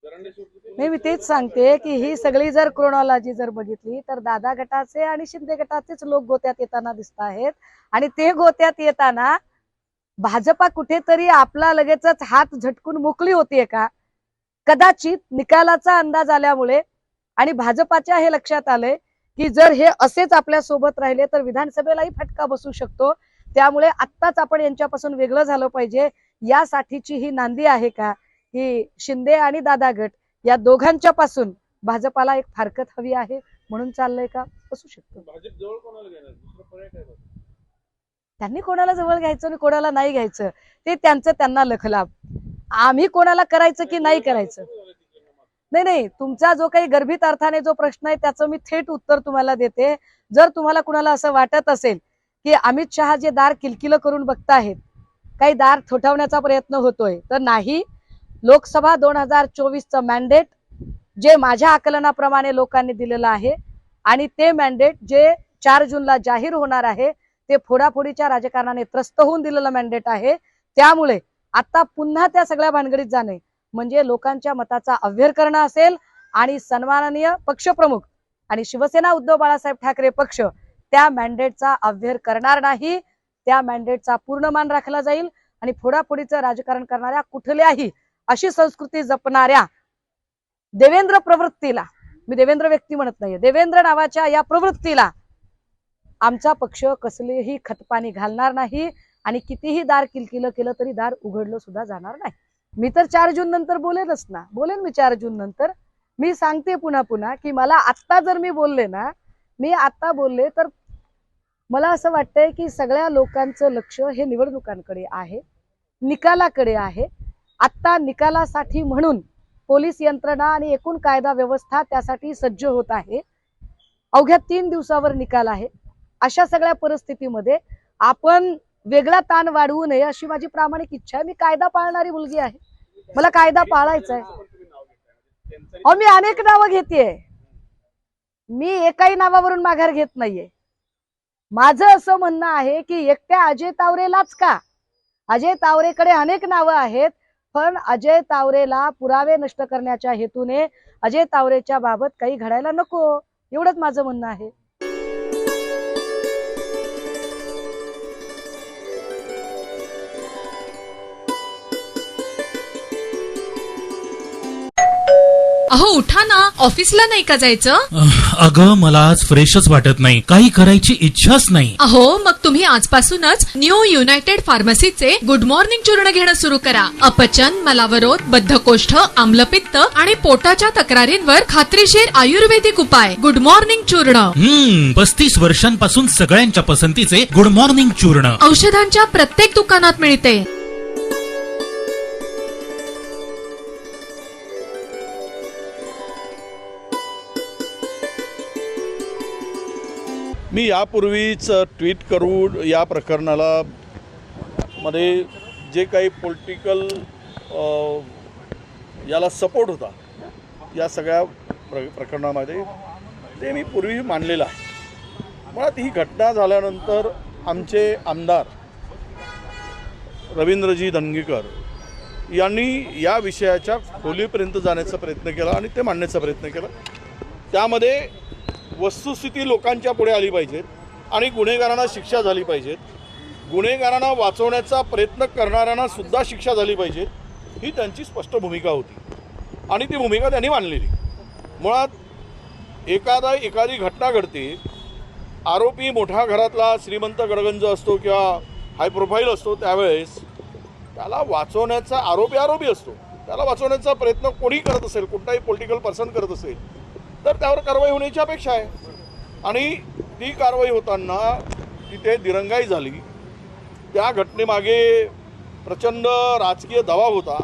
नाही, मी तेच सांगते की ही सगळी जर क्रोनॉलॉजी जर बघितली तर दादा गटाचे आणि शिंदे गटाचेच लोक गोत्यात येताना दिसत आहेत. आणि ते गोत्यात येताना भाजपा कुठेतरी आपला लगेचच हात झटकून मोकळी होतीये का? कदाचित निकालाचा अंदाज आल्यामुळे आणि भाजपाच्या हे लक्षात आलंय की जर हे असेच आपल्या सोबत राहिले तर विधानसभेलाही फटका बसू शकतो. त्यामुळे आत्ताच आपण यांच्यापासून वेगळं झालं पाहिजे, यासाठीची ही नांदी आहे का की शिंदे आणि दादा गट या दोघांच्या पासून भाजपाला एक फारकत हवी आहे म्हणून चाललंय का? असू शकतो. भाजप जवळ कोणाला घेणार? दुसरा पर्याय काय बघ? त्यांनी कोणाला जवळ घ्यायचं आणि कोणाला नाही घ्यायचं ते त्यांचं त्यांना लखलाभ. आम्ही कोणाला करायचं की नाही करायचं, नाही, तुमचा जो काही गर्भित अर्थाने जो प्रश्न आहे त्याचं मी थेट उत्तर तुम्हाला देते. जर तुम्हाला कुणाला असं वाटत असेल की अमित शहा जे दार किलकिल करून बघताहेत, काही दार थोठवण्याचा प्रयत्न होतोय, तर नाही. लोकसभा 2024चं मॅन्डेट जे माझ्या आकलनाप्रमाणे लोकांनी दिलेलं आहे आणि ते मॅन्डेट जे 4 जूनला जाहीर होणार आहे ते फोडाफोडीच्या राजकारणाने त्रस्त होऊन दिलेलं मॅन्डेट आहे. त्यामुळे आता पुन्हा त्या सगळ्या भानगडीत जाणे म्हणजे लोकांच्या मताचा अव्हेर करणं असेल. आणि सन्माननीय पक्षप्रमुख आणि शिवसेना उद्धव बाळासाहेब ठाकरे पक्ष त्या मॅन्डेटचा अव्हेर करणार नाही. त्या मॅन्डेटचा पूर्ण मान राखला जाईल आणि फोडाफोडीचं राजकारण करणाऱ्या कुठल्याही अशी संस्कृती जपणाऱ्या देवेंद्र प्रवृत्तीला, मी देवेंद्र व्यक्ती म्हणत नाहीये, देवेंद्र नावाच्या या प्रवृत्तीला आमचा पक्ष कसलेही खतपाणी घालणार नाही. आणि कितीही दार किलकिल केलं तरी दार उघडलं सुद्धा जाणार नाही. मी तर 4 जून नंतर बोलेनच ना, बोलेन मी 4 जून नंतर. मी सांगते पुन्हा की मला आत्ता जर मी बोलले ना, मी आत्ता बोलले तर मला असं वाटतंय की सगळ्या लोकांचं लक्ष हे निवडणुकांकडे आहे, निकालाकडे आहे. आत्ता निकालासाठी म्हणून पोलीस यंत्रणा आणि एकूण कायदा व्यवस्था त्यासाठी सज्ज होत आहे. अवघ्या 3 दिवसावर निकाल आहे. अशा सगळ्या परिस्थितीमध्ये आपण वेगळा ताण वाढवू नये अशी माझी प्रामाणिक इच्छा आहे. मी कायदा पाळणारी मुलगी आहे, मला कायदा पाळायचा आहे. अहो, मी अनेक नावं घेतेय, मी एकाही नावावरून माघार घेत नाहीये. माझं असं म्हणणं आहे की एकट्या अजय तावरेलाच का, अजय तावरेकडे अनेक नावं आहेत, पण अजय तावरेला पुरावे नष्ट करण्याच्या हेतूने अजय तावरेच्या बाबत काही घडायला नको, एवढंच माझं म्हणणं आहे. अहो उठा ना, ऑफिसला नाही का जायचं? अगं मला आज फ्रेशच वाटत नाही, काही करायची इच्छाच नाही. अहो मग तुम्ही आजपासूनच न्यू युनायटेड फार्मसीचे गुड मॉर्निंग चूर्ण घेणं सुरू करा. अपचन, मलावरोध, बद्धकोष्ठ, आम्लपित्त आणि पोटाच्या तक्रारींवर खात्रीशीर आयुर्वेदिक उपाय. गुड मॉर्निंग चूर्ण. 35 वर्षांपासून सगळ्यांच्या पसंतीचे गुड मॉर्निंग चूर्ण औषधांच्या प्रत्येक दुकानात मिळते. मी यापूर्वीच ट्विट करून या प्रकरणाला मध्ये जे काही पॉलिटिकल याला सपोर्ट होता या सगळ्या प्रकरणामध्ये ते मी पूर्वी मांडलेलं आहे. मुळात ही घटना झाल्यानंतर आमचे आमदार रवींद्रजी धंगेकर यांनी या विषयाच्या खोलीपर्यंत जाण्याचा प्रयत्न केला आणि ते मांडण्याचा प्रयत्न केला. त्यामध्ये वस्तुस्थिती लोकांच्या पुढे आली पाहिजेत आणि गुन्हेगारांना शिक्षा झाली पाहिजेत, गुन्हेगारांना वाचवण्याचा प्रयत्न करणाऱ्यांना सुद्धा शिक्षा झाली पाहिजे, ही त्यांची स्पष्ट भूमिका होती आणि ती भूमिका त्यांनी मांडलेली. मुळात एखादी घटना घडते, आरोपी मोठ्या घरातला श्रीमंत गडगंज असतो किंवा हाय प्रोफाईल असतो, त्यावेळेस त्याला वाचवण्याचा आरोपी असतो, त्याला वाचवण्याचा प्रयत्न कोणी करत असेल, कोणताही पॉलिटिकल पर्सन करत असेल तर त्यावर कारवाई होण्याची अपेक्षा आहे. आणि ती कारवाई होताना तिथे दिरंगाई झाली. त्या घटनेमागे प्रचंड राजकीय दबाव होता,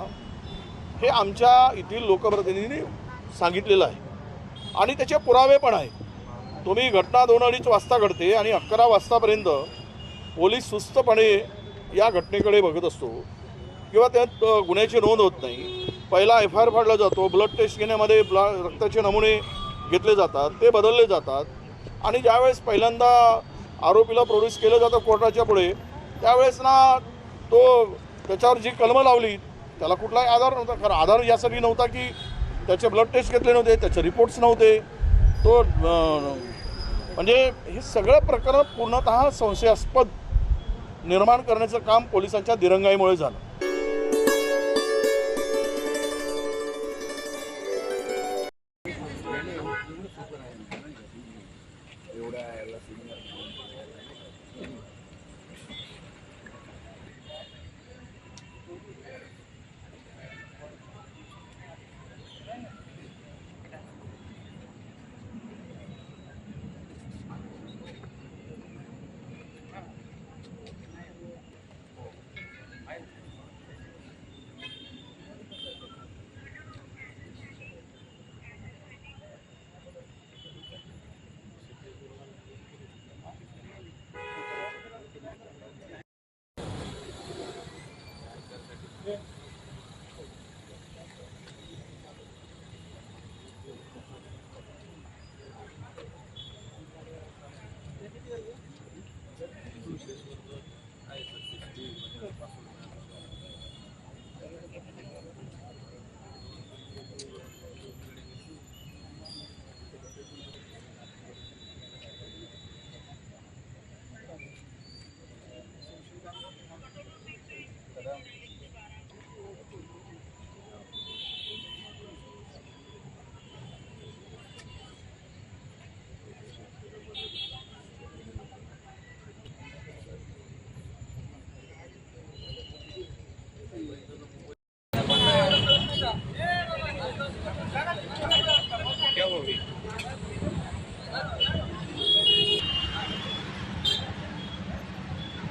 हे आमच्या येथील लोकप्रतिनिधींनी सांगितलेलं आहे आणि त्याचे पुरावे पण आहेत. तुम्ही घटना 2-2:30 वाजता घडते आणि 11 वाजतापर्यंत पोलीस सुस्तपणे या घटनेकडे बघत असतो किंवा त्यात गुन्ह्याची नोंद होत नाही. पहिला FIR फाडला जातो, ब्लड टेस्ट घेण्यामध्ये रक्ताचे नमुने घेतले जातात, ते बदलले जातात आणि ज्यावेळेस पहिल्यांदा आरोपीला प्रोड्यूस केलं जातं कोर्टाच्या पुढे, त्यावेळेस ना तो त्याच्यावर जी कलमं लावली त्याला कुठलाही आधार नव्हता. कारण आधार यासाठी नव्हता की त्याचे ब्लड टेस्ट घेतले नव्हते, त्याचे रिपोर्ट्स नव्हते. तो म्हणजे हे सगळं प्रकरण पूर्णतः संशयास्पद निर्माण करण्याचं काम पोलिसांच्या दिरंगाईमुळे झालं.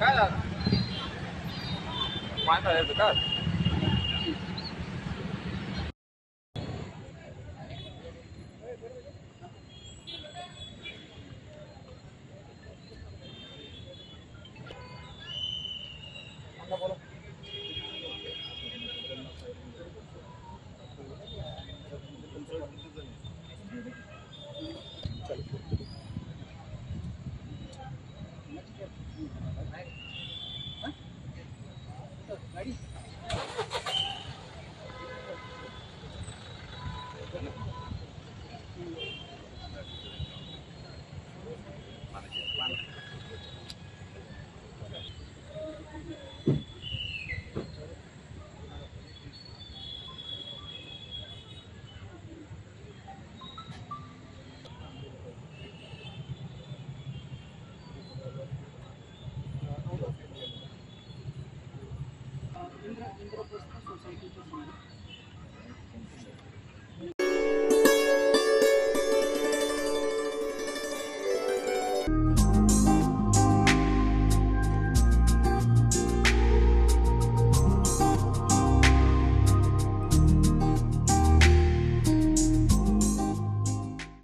काय झालं?